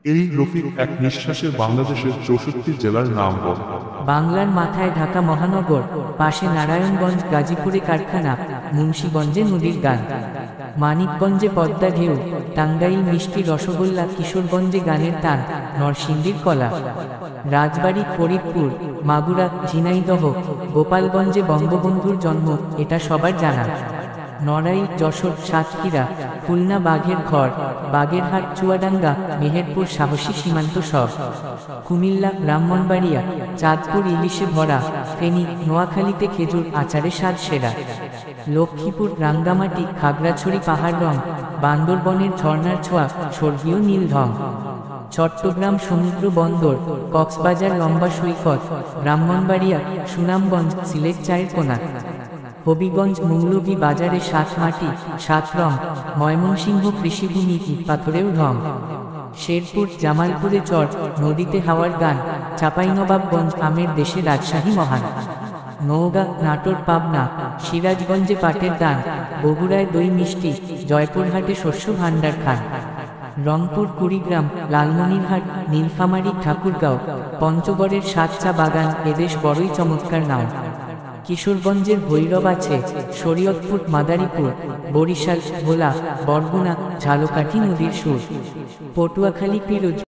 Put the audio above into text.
এই রফিক এক নিঃশ্বাসে বাংলাদেশের 64 জেলার নাম বল। বাংলার মাথায় ঢাকা মহানগর, পাশে নারায়ণগঞ্জ, গাজীপুরে কারখানা, মুন্সিগঞ্জে নদীর গান, মানিকগঞ্জে পদ্মা ঢেউ, টাঙ্গাইল মিষ্টি রসগোল্লা, কিশোরগঞ্জে গানের টান, নরসিংদীর কলা, রাজবাড়ী, ফরিদপুর, মাগুরা, ঝিনাইদহ, গোপালগঞ্জে বঙ্গবন্ধুর জন্ম, এটা সবার জানা। নড়াইল, যশোর, সাতক্ষীরা, খুলনা বাঘের ঘর, বাগেরহাট, চুয়াডাঙ্গা, মেহেরপুর সাহসী সীমান্ত সব, কুমিল্লা, ব্রাহ্মণবাড়িয়া, চাঁদপুর ইলিশে ভরা, ফেনী, নোয়াখালীতে খেজুর আচারে স্বাদ সেরা, লক্ষ্মীপুর, রাঙ্গামাটি, খাগড়াছড়ি পাহাড় রং, বান্দরবনের ঝর্ণার ছোঁয়া, স্বর্গীয় নীল ঢং, চট্টগ্রাম সমুদ্র বন্দর, কক্সবাজার লম্বা সৈকত, ব্রাহ্মণবাড়িয়া, সুনামগঞ্জ, সিলেট চায়ের কোনা, হবিগঞ্জ, মৌলভী বাজারে সাত মাটি, সাত রং, ময়মনসিংহ কৃষিভূমি, ইটপাথরেও ঢং, শেরপুর, জামালপুরে চর, নদীতে হাওয়ার গান, চাঁপাইনবাবগঞ্জ, আমের দেশে রাজশাহী মহান, নওগাঁ, নাটোর, পাবনা, সিরাজগঞ্জে পাটের দান, বগুড়ায় দই মিষ্টি, জয়পুরহাটে শস্য ভাণ্ডার খান, রংপুর, কুড়িগ্রাম, লালমনিরহাট, নীলফামারী, ঠাকুরগাঁও, পঞ্চগড়ের সাত চা বাগান, এদেশ বড়ই চমৎকার নাম, কিশোরগঞ্জের ভৈরব আছে, শরীয়তপুর, মাদারীপুর, বরিশাল, ভোলা, বরগুনা, ঝালকাঠি নদীর সুর, পটুয়াখালী, পিরোজ।